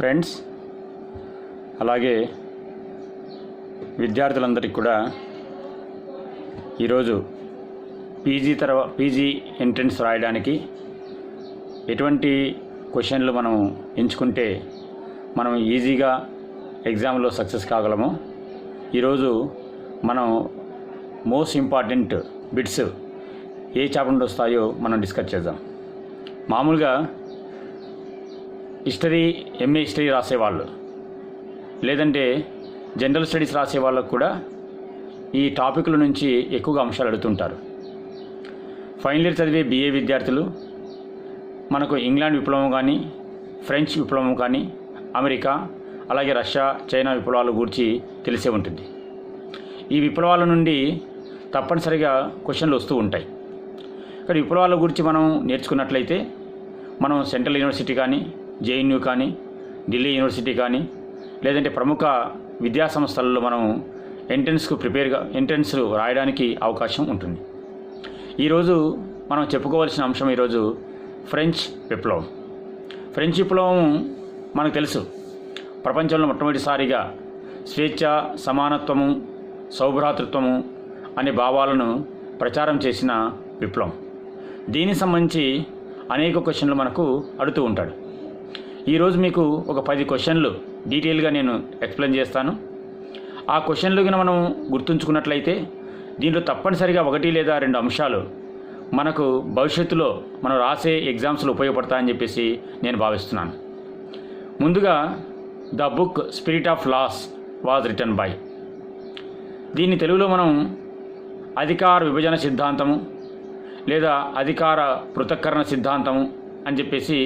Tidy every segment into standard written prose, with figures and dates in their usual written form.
Friends, అలాగే విద్యార్థులందరికీ కూడా ఈరోజు పీజీ ఎంట్రన్స్ రాయడానికి ఎటువంటి క్వశ్చన్లు మనం ఎంచుకుంటే మనం ఈజీగా ఎగ్జామ్లో సక్సెస్ కాగలమో ఈరోజు మనం మోస్ట్ ఇంపార్టెంట్ బిట్స్ ఏ చాప్టర్ నుండి వస్తాయో మనం డిస్కస్ చేద్దాం. మామూలుగా ఎంఏ హిస్టరీ రాసేవాళ్ళు లేదంటే జనరల్ స్టడీస్ రాసే వాళ్ళకు కూడా ఈ టాపిక్ల నుంచి ఎక్కువగా అంశాలు అడుగుతుంటారు. ఫైనల్ ఇయర్ చదివే BA విద్యార్థులు మనకు ఇంగ్లాండ్ విప్లవం కానీ, ఫ్రెంచ్ విప్లవం కానీ, అమెరికా అలాగే రష్యా, చైనా విప్లవాల గురించి తెలిసే ఉంటుంది. ఈ విప్లవాల నుండి తప్పనిసరిగా క్వశ్చన్లు వస్తూ ఉంటాయి. ఇక్కడ విప్లవాల గురించి మనం నేర్చుకున్నట్లయితే మనం సెంట్రల్ యూనివర్సిటీ కానీ, JNU కానీ, ఢిల్లీ యూనివర్సిటీ కానీ, లేదంటే ప్రముఖ విద్యా సంస్థలలో మనం ఎంట్రన్స్ రాయడానికి అవకాశం ఉంటుంది. ఈరోజు మనం చెప్పుకోవాల్సిన అంశం ఈరోజు ఫ్రెంచ్ విప్లవం. ఫ్రెంచ్ విప్లవం మనకు తెలుసు, ప్రపంచంలో మొట్టమొదటిసారిగా స్వేచ్ఛ, సమానత్వము, సౌభ్రాతృత్వము అనే భావాలను ప్రచారం చేసిన విప్లవం. దీనికి సంబంధించి అనేక క్వశ్చన్లు మనకు అడుగుతూ ఉంటాడు. ఈరోజు మీకు ఒక 10 క్వశ్చన్లు డీటెయిల్గా నేను ఎక్స్ప్లెయిన్ చేస్తాను. ఆ క్వశ్చన్లు కనుక మనం గుర్తుంచుకున్నట్లయితే దీంట్లో తప్పనిసరిగా 1 లేదా 2 అంశాలు మనకు భవిష్యత్తులో మనం రాసే ఎగ్జామ్స్లో ఉపయోగపడతాయని చెప్పేసి నేను భావిస్తున్నాను. ముందుగా the book spirit of laws was written by. దీన్ని తెలుగులో మనం అధికార విభజన సిద్ధాంతము లేదా అధికార పృథక్కరణ సిద్ధాంతము అని చెప్పేసి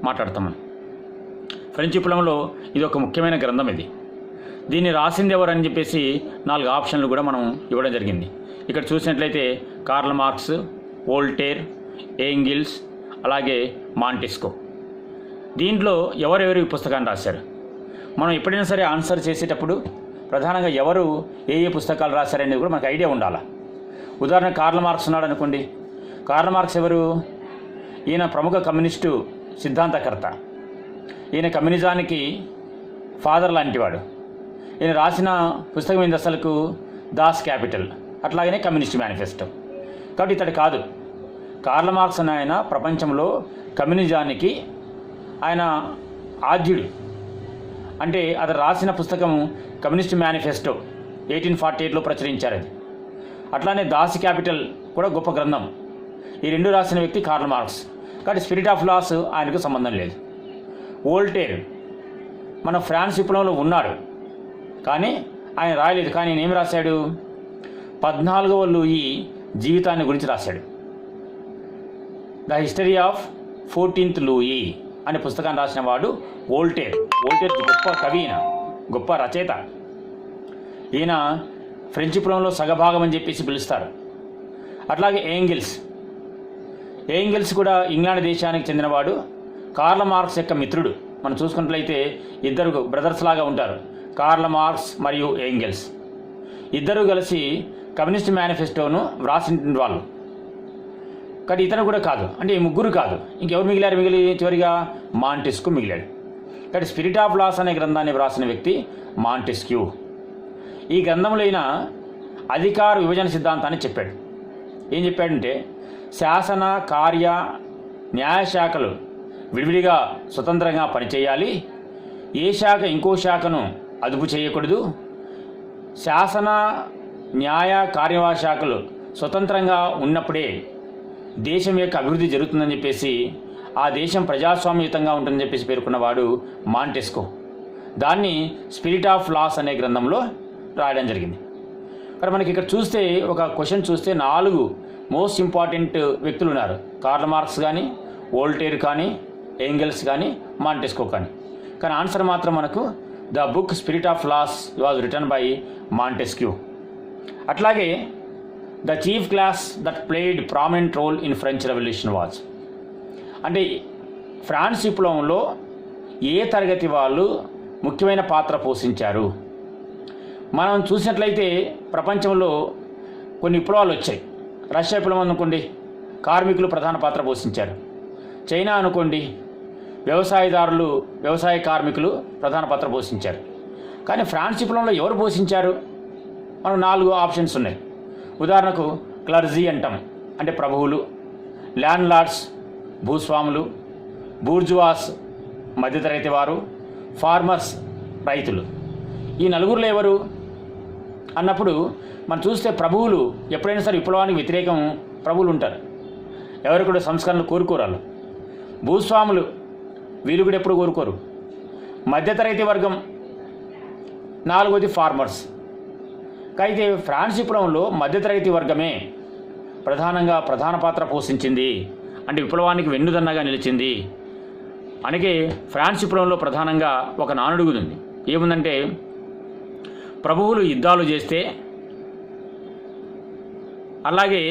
మాట్లాడతాం. ఫ్రెంచ్ విప్లవంలో ఇది ఒక ముఖ్యమైన గ్రంథం. దీన్ని రాసింది ఎవరని చెప్పేసి 4 ఆప్షన్లు కూడా మనం ఇవ్వడం జరిగింది. ఇక్కడ చూసినట్లయితే కార్ల్ మార్క్స్, వోల్టేర్, ఏంగిల్స్ అలాగే మాంటెస్కో. దీంట్లో ఎవరెవరు ఈ పుస్తకాన్ని రాశారు, మనం ఎప్పుడైనా సరే ఆన్సర్ చేసేటప్పుడు ప్రధానంగా ఎవరు ఏ పుస్తకాలు రాశారనేది కూడా మనకు ఐడియా ఉండాలి. ఉదాహరణ కార్ల్ మార్క్స్ ఉన్నాడు అనుకోండి. కార్ల్ మార్క్స్ ఎవరు? ఈయన ప్రముఖ కమ్యూనిస్టు సిద్ధాంతకర్త. ఈయన కమ్యూనిజానికి ఫాదర్ లాంటివాడు. ఈయన రాసిన పుస్తకం ఏంది అసలుకు? దాస్ క్యాపిటల్, అట్లాగనే కమ్యూనిస్ట్ మేనిఫెస్టో. కాబట్టి ఇతడు కాదు. కార్ల్ మార్క్స్ అనే ఆయన ప్రపంచంలో కమ్యూనిజానికి ఆయన ఆద్యుడు. అంటే అతను రాసిన పుస్తకం కమ్యూనిస్ట్ మేనిఫెస్టో 1848లో ప్రచురించారు. అది అట్లానే దాస్ క్యాపిటల్ కూడా గొప్ప గ్రంథం. ఈ 2 రాసిన వ్యక్తి కార్ల్ మార్క్స్. కాబట్టి స్పిరిట్ ఆఫ్ లాస్ ఆయనకు సంబంధం లేదు. వోల్టేర్ మన ఫ్రాన్స్ విప్లవంలో ఉన్నాడు, కానీ ఆయన రాయలేదు. కానీ ఆయన ఏం రాశాడు? 14వ లూయి జీవితాన్ని గురించి రాశాడు. The history of 14th Louis అనే పుస్తకాన్ని రాసిన వాడు వోల్టేర్. వోల్టేర్ గొప్ప కవి, ఈయన గొప్ప రచయిత. ఈయన ఫ్రెంచ్ విప్లవంలో సగభాగం అని చెప్పేసి పిలుస్తారు. అట్లాగే ఏంగిల్స్ కూడా ఇంగ్లాండ్ దేశానికి చెందినవాడు, కార్ల్ మార్క్స్ యొక్క మిత్రుడు. మనం చూసుకున్నట్లయితే ఇద్దరు బ్రదర్స్ లాగా ఉంటారు, కార్ల్ మార్క్స్ మరియు ఏంగిల్స్. ఇద్దరు కలిసి కమ్యూనిస్ట్ మేనిఫెస్టోను వ్రాసిన వాళ్ళు. కానీ ఇతను కూడా కాదు, అంటే ఈ ముగ్గురు కాదు. ఇంకెవరు మిగిలారు? చివరిగా మాంటెస్క్యూ మిగిలాడు. కాబట్టి స్పిరిట్ ఆఫ్ లాస్ అనే గ్రంథాన్ని వ్రాసిన వ్యక్తి మాంటెస్క్యూ. ఈ గ్రంథంలో అయిన అధికార విభజన సిద్ధాంతాన్ని చెప్పాడు. ఏం చెప్పాడంటే శాసన, కార్య, న్యాయశాఖలు విడివిడిగా స్వతంత్రంగా పనిచేయాలి. ఏ శాఖ ఇంకో శాఖను అదుపు చేయకూడదు. శాసన, న్యాయ, కార్యవాహ శాఖలు స్వతంత్రంగా ఉన్నప్పుడే దేశం యొక్క అభివృద్ధి జరుగుతుందని చెప్పేసి, ఆ దేశం ప్రజాస్వామ్యయుతంగా ఉంటుందని చెప్పేసి పేర్కొన్నవాడు మాంటెస్కో. దాన్ని స్పిరిట్ ఆఫ్ లాస్ అనే గ్రంథంలో రాయడం జరిగింది. కానీ మనకి ఇక్కడ చూస్తే ఒక క్వశ్చన్ చూస్తే 4 మోస్ట్ ఇంపార్టెంట్ వ్యక్తులు ఉన్నారు. కార్ల్ మార్క్స్ కానీ, వోల్టేర్ కానీ, ఏంగిల్స్ కానీ, మాంటెస్కో కానీ. కానీ ఆన్సర్ మాత్రం మనకు the book spirit of laws was written by Montesquieu. అట్లాగే the chief class that played prominent role in French revolution was. అంటే ఫ్రాన్స్ విప్లవంలో ఏ తరగతి వాళ్ళు ముఖ్యమైన పాత్ర పోషించారు? మనం చూసినట్లయితే ప్రపంచంలో కొన్ని విప్లవాలు వచ్చాయి. రష్యా విప్లవం అనుకోండి, కార్మికులు ప్రధాన పాత్ర పోషించారు. చైనా అనుకోండి, వ్యవసాయదారులు, వ్యవసాయ కార్మికులు ప్రధాన పాత్ర పోషించారు. కానీ ఫ్రాన్స్ విప్లవంలో ఎవరు పోషించారు? మనకు 4 ఆప్షన్స్ ఉన్నాయి. ఉదాహరణకు క్లర్జీ అంటాం, అంటే ప్రభువులు, ల్యాండ్ లార్డ్స్ భూస్వాములు, బూర్జువాస్ మధ్యతరగతి వారు, ఫార్మర్స్ రైతులు. ఈ నలుగురులో ఎవరు అన్నప్పుడు మనం చూస్తే ప్రభువులు ఎప్పుడైనా సరే విప్లవానికి వ్యతిరేకం ప్రభువులు ఉంటారు. ఎవరు కూడా సంస్కరణలు కోరుకోరాలు. భూస్వాములు వీళ్ళు కూడా ఎప్పుడు కోరుకోరు. మధ్యతరగతి వర్గం, 4వది ఫార్మర్స్. అయితే ఫ్రాన్స్ విప్లవంలో మధ్యతరగతి వర్గమే ప్రధాన పాత్ర పోషించింది, అంటే విప్లవానికి వెన్నుదన్నగా నిలిచింది. అందుకే ఫ్రాన్స్ విప్లవంలో ప్రధానంగా ఒక నానుడుగుంది. ఏముందంటే, ప్రభువులు యుద్ధాలు చేస్తే, అలాగే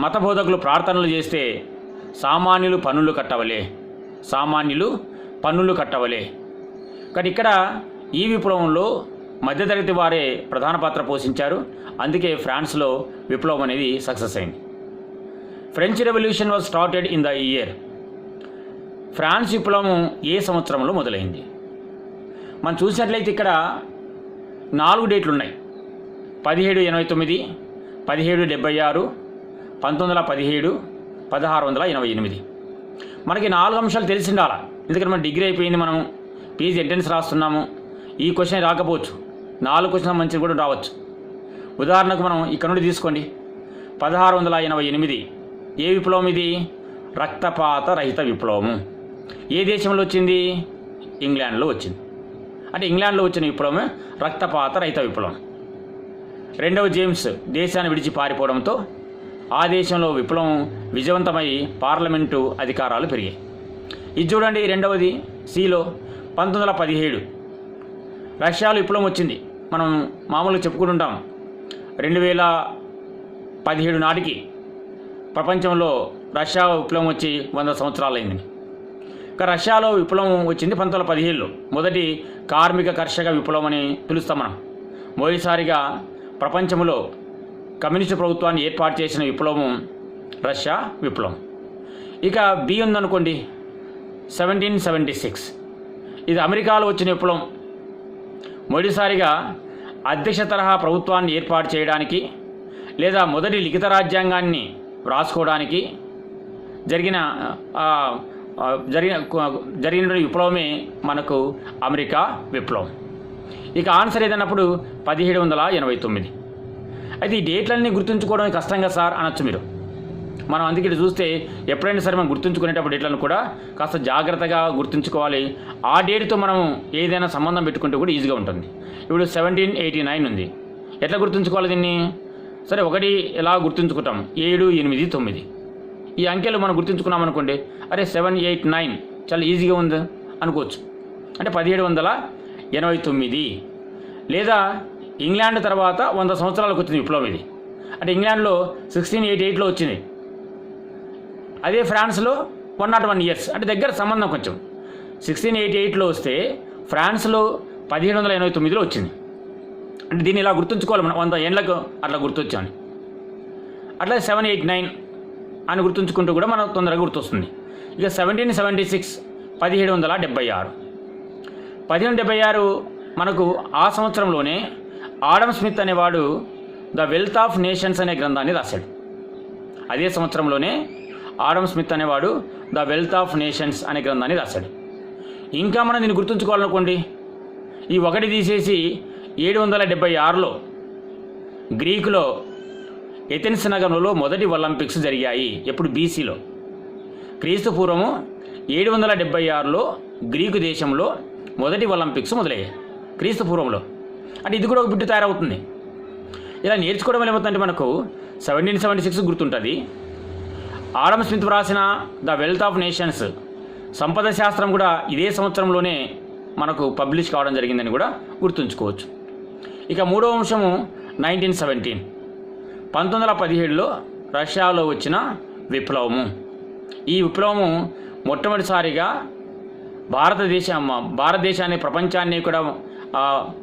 మత బోధకులు ప్రార్థనలు చేస్తే సామాన్యులు పన్నులు కట్టవలే. కానీ ఇక్కడ ఈ విప్లవంలో మధ్యతరగతి వారే ప్రధాన పాత్ర పోషించారు. అందుకే ఫ్రాన్స్లో విప్లవం అనేది సక్సెస్ అయింది. French revolution was started in the year. France విప్లవం ఏ సంవత్సరంలో మొదలైంది? మనం చూసినట్లయితే ఇక్కడ 4 డేట్లు ఉన్నాయి. 1789, 1776, 1917, 1688. మనకి 4 అంశాలు తెలిసి ఉండాలి. ఎందుకంటే మన డిగ్రీ అయిపోయింది, మనం పీజీ ఎంట్రన్స్ రాస్తున్నాము. ఈ క్వశ్చన్ రాకపోవచ్చు, 4 క్వశ్చన్ మంచిది కూడా రావచ్చు. ఉదాహరణకు మనం ఇక్కడ నుండి తీసుకోండి. 1688 ఏ విప్లవం ఇది? రక్తపాత రహిత విప్లవము. ఏ దేశంలో వచ్చింది? ఇంగ్లాండ్లో వచ్చింది. అంటే ఇంగ్లాండ్లో వచ్చిన విప్లవమే రక్తపాత రహిత విప్లవం. 2వ జేమ్స్ దేశాన్ని విడిచి పారిపోవడంతో ఆ దేశంలో విప్లవం విజయవంతమై పార్లమెంటు అధికారాలు పెరిగాయి. ఇది చూడండి. 2వది సిలో 1917 రష్యాలో విప్లవం వచ్చింది. మనం మామూలుగా చెప్పుకుంటుంటాం 2017 నాటికి ప్రపంచంలో రష్యా విప్లవం వచ్చి 100 సంవత్సరాలు అయింది. ఇక రష్యాలో విప్లవం వచ్చింది 1917లో. మొదటి కార్మిక కర్షక విప్లవం అని పిలుస్తాం మనం. మొదటిసారిగా ప్రపంచంలో కమ్యూనిస్టు ప్రభుత్వాన్ని ఏర్పాటు చేసిన విప్లవం రష్యా విప్లవం. ఇక బి ఉందనుకోండి, 1776 ఇది అమెరికాలో వచ్చిన విప్లవం. మొదటిసారిగా అధ్యక్ష తరహా ప్రభుత్వాన్ని ఏర్పాటు చేయడానికి లేదా మొదటి లిఖిత రాజ్యాంగాన్ని వ్రాసుకోవడానికి జరిగిన విప్లవమే మనకు అమెరికా విప్లవం. ఇక ఆన్సర్ ఏదన్నప్పుడు 1789. అయితే ఈ డేట్లన్నీ గుర్తుంచుకోవడం కష్టంగా సార్ అనొచ్చు మీరు. మనం అందుకే చూస్తే ఎప్పుడైనా సరే మనం గుర్తుంచుకునేటప్పుడు డేట్లను కూడా కాస్త జాగ్రత్తగా గుర్తుంచుకోవాలి. ఆ డేట్తో మనం ఏదైనా సంబంధం పెట్టుకుంటే కూడా ఈజీగా ఉంటుంది. ఇప్పుడు 1789 ఉంది. ఎట్లా గుర్తుంచుకోవాలి దీన్ని? సరే, 1 ఎలా గుర్తుంచుకుంటాం? 7, 8, 9 ఈ అంకెలు మనం గుర్తుంచుకున్నాం అనుకోండి, అరే 789 చాలా ఈజీగా ఉంది అనుకోవచ్చు. అంటే 1789. లేదా ఇంగ్లాండ్ తర్వాత 100 సంవత్సరాలకు వచ్చింది విప్లవం ఇది. అంటే ఇంగ్లాండ్లో 1688లో వచ్చింది. అదే ఫ్రాన్స్లో 101 ఇయర్స్, అంటే దగ్గర సంబంధం కొంచెం. 1688లో వస్తే ఫ్రాన్స్లో 1789లో వచ్చింది. అంటే దీన్ని ఇలా గుర్తుంచుకోవాలి మనం, 100 ఏళ్ళకు అట్లా గుర్తొచ్చాను. అట్లా 789 అని గుర్తుంచుకుంటూ కూడా మనకు తొందరగా గుర్తొస్తుంది. ఇక 1776 1776 1776 మనకు ఆ సంవత్సరంలోనే ఆడమ్ స్మిత్ అనేవాడు ద వెల్త్ ఆఫ్ నేషన్స్ అనే గ్రంథాన్ని రాశాడు. అదే సంవత్సరంలోనే ఆడమ్ స్మిత్ అనేవాడు ద వెల్త్ ఆఫ్ నేషన్స్ అనే గ్రంథాన్ని రాశాడు. ఇంకా మనం దీన్ని గుర్తుంచుకోవాలనుకోండి, ఈ 1 తీసేసి 776లో గ్రీకులో ఎథెన్స్ నగరంలో మొదటి ఒలింపిక్స్ జరిగాయి. ఎప్పుడు? బీసీలో. క్రీస్తు పూర్వము 776లో గ్రీకు దేశంలో మొదటి ఒలింపిక్స్ మొదలయ్యాయి క్రీస్తు పూర్వంలో. అంటే ఇది కూడా ఒక బిట్టు తయారవుతుంది. ఇలా నేర్చుకోవడం వల్ల ఏమవుతుందంటే మనకు 1776 గుర్తుంటుంది. ఆడమ్ స్మిత్ రాసిన ద వెల్త్ ఆఫ్ నేషన్స్ సంపద శాస్త్రం కూడా ఇదే సంవత్సరంలోనే మనకు పబ్లిష్ కావడం జరిగిందని కూడా గుర్తుంచుకోవచ్చు. ఇక 3వ అంశము 1917 1917లో రష్యాలో వచ్చిన విప్లవము. ఈ విప్లవము మొట్టమొదటిసారిగా భారతదేశాన్ని ప్రపంచాన్ని కూడా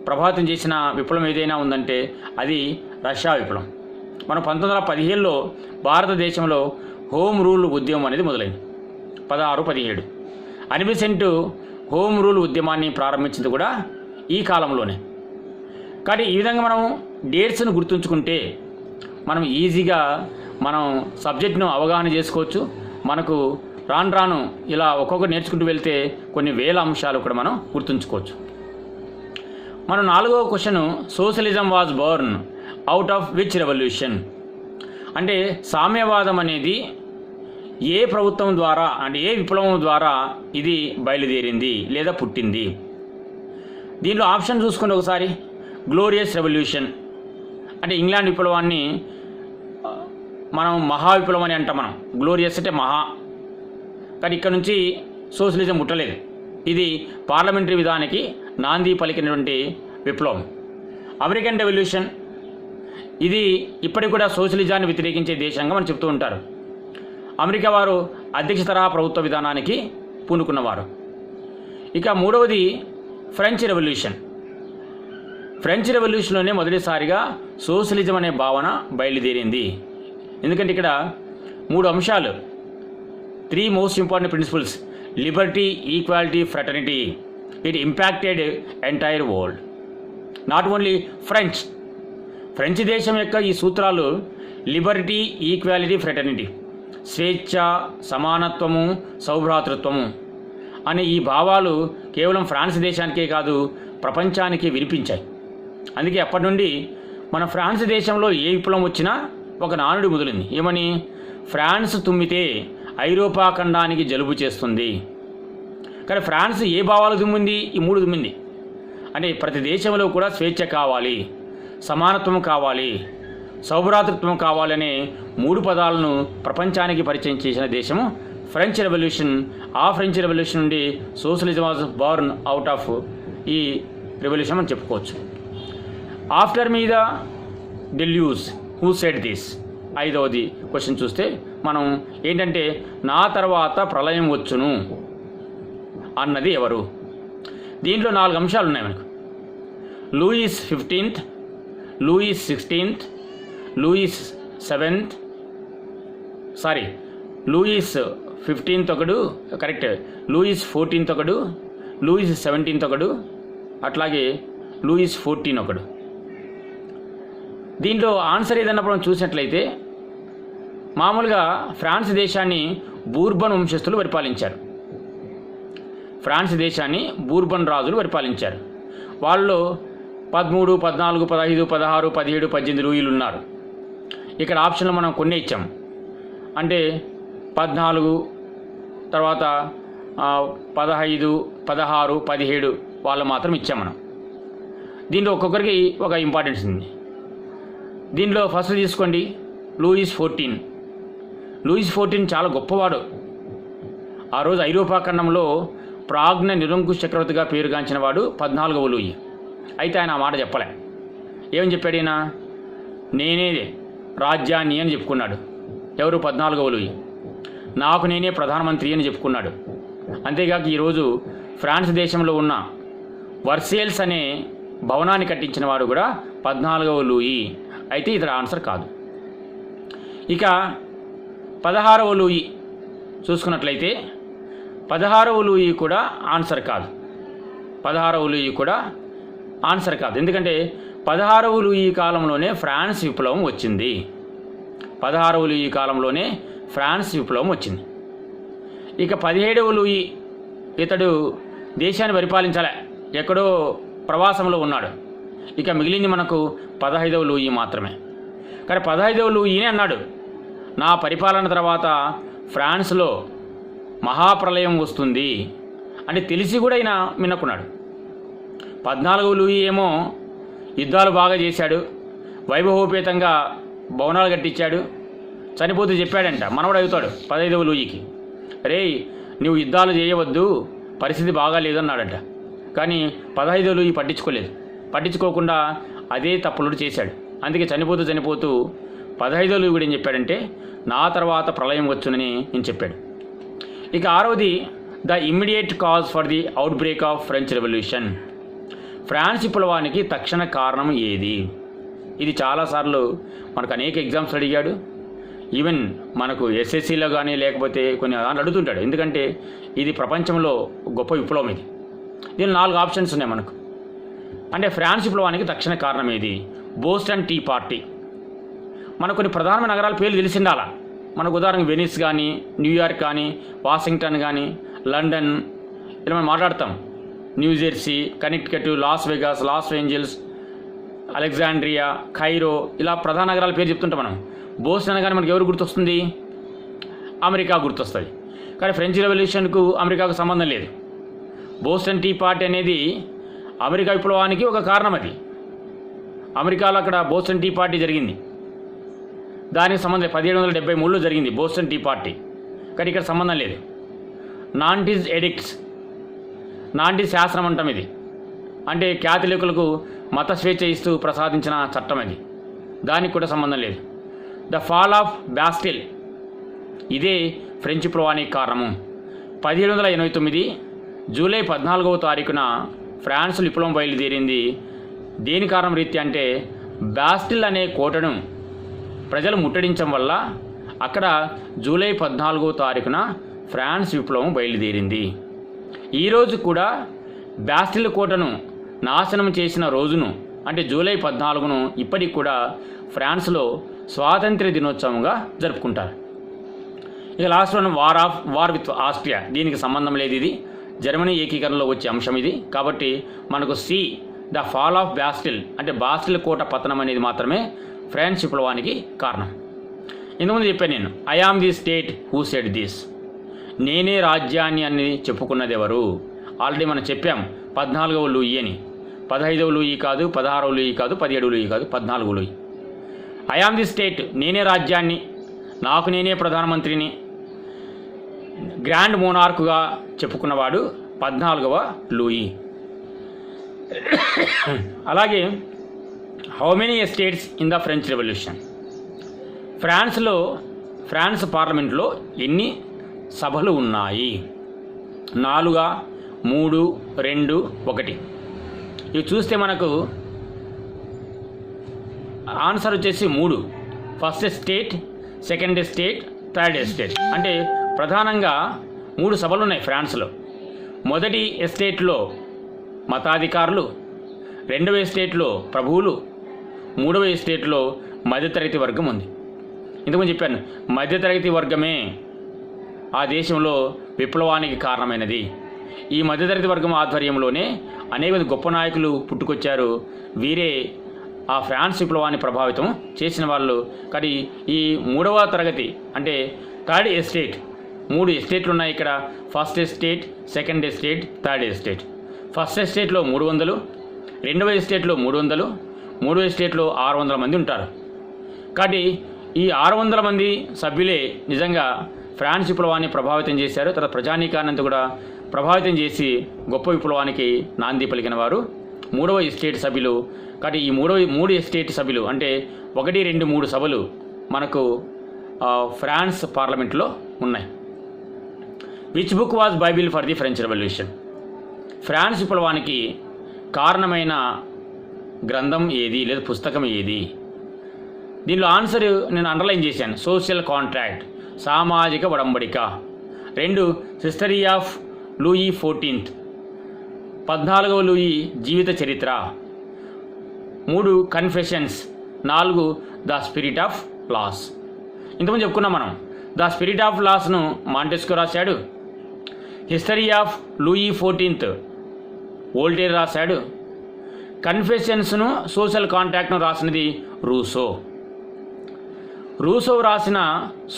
ప్రభావితం చేసిన విప్లవం ఏదైనా ఉందంటే అది రష్యా విప్లవం. మనం 1917లో భారతదేశంలో హోమ్ రూల్ ఉద్యమం అనేది మొదలైంది. 1617. అనిబిసెంట్ హోమ్ రూల్ ఉద్యమాన్ని ప్రారంభించింది కూడా ఈ కాలంలోనే. కానీ ఈ విధంగా మనం డేట్స్ను గుర్తుంచుకుంటే మనం ఈజీగా మనం సబ్జెక్ట్ను అవగాహన చేసుకోవచ్చు. మనకు రాను రాను ఇలా ఒక్కొక్కటి నేర్చుకుంటూ వెళ్తే కొన్ని వేల అంశాలు కూడా మనం గుర్తుంచుకోవచ్చు. మనం 4వ question, socialism was Born out of which revolution? అంటే సామ్యవాదం అనేది ఏ ప్రభుత్వం ద్వారా అంటే ఏ విప్లవం ద్వారా ఇది బయలుదేరింది లేదా పుట్టింది? దీనిలో ఆప్షన్ చూసుకుంటే ఒకసారి గ్లోరియస్ రెవల్యూషన్ అంటే ఇంగ్లాండ్ విప్లవాన్ని మనం మహా విప్లవం అని అంటాం. మనం గ్లోరియస్ అంటే మహా, కానీ ఇక్కడ నుంచి సోషలిజం పుట్టలేదు. ఇది పార్లమెంటరీ విధానానికి నాంది పలికినటువంటి విప్లవం. అమెరికన్ రెవల్యూషన్ ఇది ఇప్పటికి కూడా సోషలిజాన్ని వ్యతిరేకించే దేశంగా మనం చెప్తూ ఉంటారు. అమెరికా వారు అధ్యక్ష తరహా ప్రభుత్వ విధానానికి పూనుకున్నవారు. ఇక 3వది ఫ్రెంచ్ రెవల్యూషన్. ఫ్రెంచ్ రెవల్యూషన్లోనే మొదటిసారిగా సోషలిజం అనే భావన బయలుదేరింది. ఎందుకంటే ఇక్కడ 3 అంశాలు, 3 most important principles: liberty, equality, fraternity. It impacted entire world, not only French దేశం యొక్క ఈ సూత్రాలు లిబర్టీ, ఈక్వాలిటీ, ఫ్రెటర్నిటీ, స్వేచ్ఛ, సమానత్వము, సౌభ్రాతృత్వము అనే ఈ భావాలు కేవలం ఫ్రాన్స్ దేశానికే కాదు ప్రపంచానికి వినిపించాయి. అందుకే అప్పటి నుండి మన ఫ్రాన్స్ దేశంలో ఏ విప్లవం వచ్చినా ఒక నానుడి మొదలైంది. ఏమని? ఫ్రాన్స్ తుమ్మితే ఐరోపా ఖండానికి జలుబు చేస్తుంది. కానీ ఫ్రాన్స్ ఏ భావాలు తుమ్మింది? ఈ 3 తుమ్మింది. అంటే ప్రతి దేశంలో కూడా స్వేచ్ఛ కావాలి, సమానత్వం కావాలి, సౌభ్రాతృత్వం కావాలనే 3 పదాలను ప్రపంచానికి పరిచయం చేసిన దేశము ఫ్రెంచ్ రెవల్యూషన్. ఆ ఫ్రెంచ్ రెవల్యూషన్ నుండి socialism was Born out of ఈ రెవల్యూషన్ అని చెప్పుకోవచ్చు. ఆఫ్టర్ మీద డెల్యూస్ హూ సెడ్ దిస్? 5వది క్వశ్చన్ చూస్తే మనం ఏంటంటే నా తర్వాత ప్రళయం వచ్చును అన్నది ఎవరు? దీంట్లో 4 అంశాలు ఉన్నాయి మనకు. Louis 15th, Louis 16th, Louis 7th, Louis 15th ఒకడు, కరెక్ట్, లూయిస్ 14th ఒకడు, లూయిస్ 17th ఒకడు, అట్లాగే లూయిస్ 14 ఒకడు. దీంట్లో ఆన్సర్ ఏదన్నప్పుడు మనం చూసినట్లయితే మామూలుగా ఫ్రాన్స్ దేశాన్ని బూర్బన్ వంశస్థులు పరిపాలించారు. ఫ్రాన్స్ దేశాన్ని బూర్బన్ రాజులు పరిపాలించారు. వాళ్ళు 13, 14, 15, 16, 17, 18 లూయిలు ఉన్నారు. ఇక్కడ ఆప్షన్లు మనం కొన్ని ఇచ్చాం. అంటే 14, తర్వాత 15, 16, 17 వాళ్ళు మాత్రం ఇచ్చాం మనం. దీంట్లో ఒక్కొక్కరికి ఒక ఇంపార్టెన్స్ ఉంది. దీనిలో ఫస్ట్ తీసుకోండి లూయిస్ 14. లూయిస్ 14 చాలా గొప్పవాడు. ఆ రోజు ఐరోపా ఖండంలో ప్రాజ్ఞ నిరంకుశ చక్రవర్తిగా పేరుగాంచిన వాడు 14వ లూయి. అయితే ఆయన ఆ మాట చెప్పలే. ఏమని చెప్పాడు? ఈయన నేనే రాజ్యాన్ని అని చెప్పుకున్నాడు. ఎవరు? 14వ లూయి. నాకు నేనే ప్రధానమంత్రి అని చెప్పుకున్నాడు. అంతేకాక ఈరోజు ఫ్రాన్స్ దేశంలో ఉన్న వర్సేల్స్ అనే భవనాన్ని కట్టించిన వాడు కూడా 14వ లూయి. అయితే ఇతర ఆన్సర్ కాదు. ఇక 16వ లూయి చూసుకున్నట్లయితే 16వ లూయి కూడా ఆన్సర్ కాదు. 16వ లూయి కూడా ఆన్సర్ కాదు. ఎందుకంటే 16వ లూయి కాలంలోనే ఫ్రాన్స్ విప్లవం వచ్చింది. 16వ లూయి కాలంలోనే ఫ్రాన్స్ విప్లవం వచ్చింది. ఇక 17వ లూయి ఇతడు దేశాన్ని పరిపాలించాలి, ఎక్కడో ప్రవాసంలో ఉన్నాడు. ఇక మిగిలింది మనకు 15వ లూయి మాత్రమే. కానీ 15వ లూయినే అన్నాడు, నా పరిపాలన తర్వాత ఫ్రాన్స్లో మహాప్రళయం వస్తుంది అని తెలిసి కూడా ఆయన మిన్నకున్నాడు. 14వ లూయి ఏమో యుద్ధాలు బాగా చేశాడు, వైభవోపేతంగా భవనాలు కట్టించాడు, చనిపోతూ చెప్పాడంట, మనవడు అవుతాడు 15వ లూయికి, రే నువ్వు యుద్ధాలు చేయవద్దు, పరిస్థితి బాగా లేదన్నాడంట. కానీ 15వ లూయి పట్టించుకోకుండా అదే తప్పులు చేశాడు. అందుకే చనిపోతూ 15వ లూయి కూడా ఏం చెప్పాడంటే నా తర్వాత ప్రళయం వచ్చునని నేను చెప్పాడు. ఇక 6వది the immediate cause for the outbreak of French revolution. France విప్లవానికి తక్షణ కారణం ఏది? ఇది చాలాసార్లు మనకు అనేక ఎగ్జామ్స్ అడిగాడు. ఈవెన్ మనకు ఎస్ఎస్సిలో కానీ లేకపోతే కొన్ని దాంట్లో అడుగుతుంటాడు. ఎందుకంటే ఇది ప్రపంచంలో గొప్ప విప్లవం ఇది. దీనిలో 4 ఆప్షన్స్ ఉన్నాయి మనకు. అంటే ఫ్రాన్స్ విప్లవానికి తక్షణ కారణం ఏది? Boston tea party. మనకు కొన్ని ప్రధానమైన నగరాల పేర్లు తెలిసిండాల. మనకు ఉదాహరణకు వెనిస్ కానీ, న్యూయార్క్ కానీ, వాషింగ్టన్ కానీ, లండన్, ఇలా మనం మాట్లాడతాం. New Jersey, Connecticut, Las Vegas, Los Angeles, Alexandria, Cairo, ఇలా ప్రధాన నగరాల పేరు చెప్తుంటాం మనం. బోస్టన్ అనగానే మనకు ఎవరు గుర్తొస్తుంది? అమెరికా గుర్తొస్తుంది. కానీ ఫ్రెంచ్ రెవల్యూషన్కు అమెరికాకు సంబంధం లేదు. బోస్టన్ టీ పార్టీ అనేది అమెరికా విప్లవానికి ఒక కారణం. అది అమెరికాలో అక్కడ బోస్టన్ టీ పార్టీ జరిగింది. దానికి సంబంధం 1773లో జరిగింది బోస్టన్ టీ పార్టీ. కానీ ఇక్కడ సంబంధం లేదు. నాంటీస్ ఎడిక్ట్స్, నాంటీస్ శాసనం అంటాం ఇది. అంటే క్యాథలికులకు మత స్వేచ్ఛ ఇస్తూ ప్రసాదించిన చట్టం అది. దానికి కూడా సంబంధం లేదు. ద ఫాల్ ఆఫ్ బాస్టిల్, ఇదే ఫ్రెంచ్ విప్లవానికి కారణము. 1789 జూలై 14వ తారీఖున ఫ్రాన్స్ విప్లవం బయలుదేరింది. దేని కారణం రీత్యా అంటే బాస్టిల్ అనే కోటను ప్రజలు ముట్టడించడం వల్ల అక్కడ జూలై 14వ తారీఖున ఫ్రాన్స్ విప్లవం బయలుదేరింది. ఈరోజు కూడా బాస్టిల్ కోటను నాశనం చేసిన రోజును అంటే జూలై 14ను ఇప్పటికి కూడా ఫ్రాన్స్లో స్వాతంత్ర్య దినోత్సవంగా జరుపుకుంటారు. ఇక last one war with Austria. దీనికి సంబంధం లేదు. ఇది జర్మనీ ఏకీకరణలో వచ్చే అంశం ఇది. కాబట్టి మనకు see the fall of Bastille అంటే బాస్టిల్ కోట పతనం అనేది మాత్రమే ఫ్రాన్స్ విప్లవానికి కారణం. ఇంతకుముందు చెప్పాను నేను, I am the state who said this. నేనే రాజ్యాన్ని అని చెప్పుకున్నది ఎవరు? ఆల్రెడీ మనం చెప్పాం 14వ లూయి అని. 15వ లూయి కాదు, 16వ లూయి కాదు, 17వ లూయి కాదు, 14వ Louis. I am the state, నేనే రాజ్యాన్ని, నాకు నేనే ప్రధానమంత్రిని, గ్రాండ్ మోనార్క్గా చెప్పుకున్నవాడు 14వ లూయి. అలాగే how many estates in the French revolution? France పార్లమెంట్లో ఎన్ని సభలు ఉన్నాయి? 4, 3, 2, 1. ఇవి చూస్తే మనకు ఆన్సర్ వచ్చేసి 3. First estate, second estate, third estate. అంటే ప్రధానంగా 3 సభలు ఉన్నాయి ఫ్రాన్స్లో. మొదటి ఎస్టేట్లో మతాధికారులు, 2వ ఎస్టేట్లో ప్రభువులు, 3వ ఎస్టేట్లో మధ్యతరగతి వర్గం ఉంది. ఇంతకుముందు చెప్పాను, మధ్యతరగతి వర్గమే ఆ దేశంలో విప్లవానికి కారణమైనది. ఈ మధ్యతరగతి వర్గం ఆధ్వర్యంలోనే అనేక గొప్ప నాయకులు పుట్టుకొచ్చారు. వీరే ఆ ఫ్రాన్స్ విప్లవాన్ని ప్రభావితం చేసిన వాళ్ళు. కానీ ఈ 3వ తరగతి అంటే థర్డ్ ఎస్టేట్, 3 ఎస్టేట్లు ఉన్నాయి ఇక్కడ. First estate, second estate, third estate. First ఎస్టేట్లో 300, 2వ ఎస్టేట్లో 300, 3వ ఎస్టేట్లో 600 మంది ఉంటారు. కాబట్టి ఈ 600 మంది సభ్యులే నిజంగా ఫ్రాన్స్ విప్లవాన్ని ప్రభావితం చేశారు. తర్వాత ప్రజానీకాన్నంతా కూడా ప్రభావితం చేసి గొప్ప విప్లవానికి నాంది పలికిన వారు 3వ ఎస్టేట్ సభ్యులు. కాబట్టి ఈ 3 ఎస్టేట్ సభ్యులు అంటే 1, 2, 3 సభలు మనకు ఫ్రాన్స్ పార్లమెంట్లో ఉన్నాయి. Which book was bible for the French revolution? France విప్లవానికి కారణమైన గ్రంథం ఏది లేదా పుస్తకం ఏది? దీనిలో ఆన్సర్ నేను అండర్లైన్ చేశాను. సోషల్ కాంట్రాక్ట్, సామాజిక ఒడంబడిక. 2 హిస్టరీ ఆఫ్ లూయి 14th, 14వ లూయి జీవిత చరిత్ర. 3 confessions. 4 the spirit of laws. ఇంతకుముందు చెప్పుకున్నాం మనం. ద స్పిరిట్ ఆఫ్ లాస్ను మాంటెస్కో రాశాడు. History of Louis 14th Voltaire రాశాడు. కన్ఫెషన్స్ను, సోషల్ కాంట్రాక్ట్ను రాసినది రూసో. రూసో రాసిన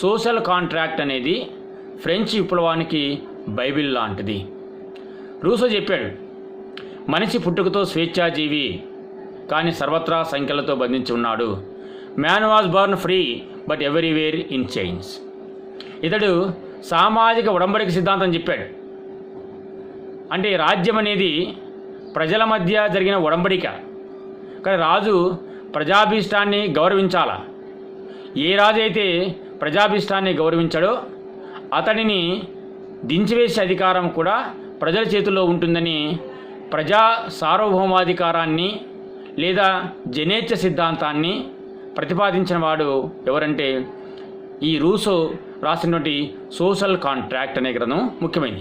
సోషల్ కాంట్రాక్ట్ అనేది ఫ్రెంచ్ విప్లవానికి బైబిల్ లాంటిది. రూసో చెప్పాడు, మనిషి పుట్టుకతో స్వేచ్ఛాజీవి కానీ సర్వత్రా సంఖ్యలతో బంధించి ఉన్నాడు. Man was born free but everywhere in chains. ఇతడు సామాజిక ఉడంబడిక సిద్ధాంతం చెప్పాడు. అంటే రాజ్యం అనేది ప్రజల మధ్య జరిగిన ఉడంబడిక. కానీ రాజు ప్రజాభీష్టాన్ని గౌరవించాల. ఏ రాజు అయితే ప్రజాభీష్టాన్ని గౌరవించాడో అతడిని దించివేసే అధికారం కూడా ప్రజల చేతుల్లో ఉంటుందని ప్రజా సార్వభౌమాధికారాన్ని లేదా జనేచ్ఛ సిద్ధాంతాన్ని ప్రతిపాదించిన వాడు ఎవరంటే ఈ రూసో రాసినటువంటి సోషల్ కాంట్రాక్ట్ అనే గ్రంథం ముఖ్యమైనది.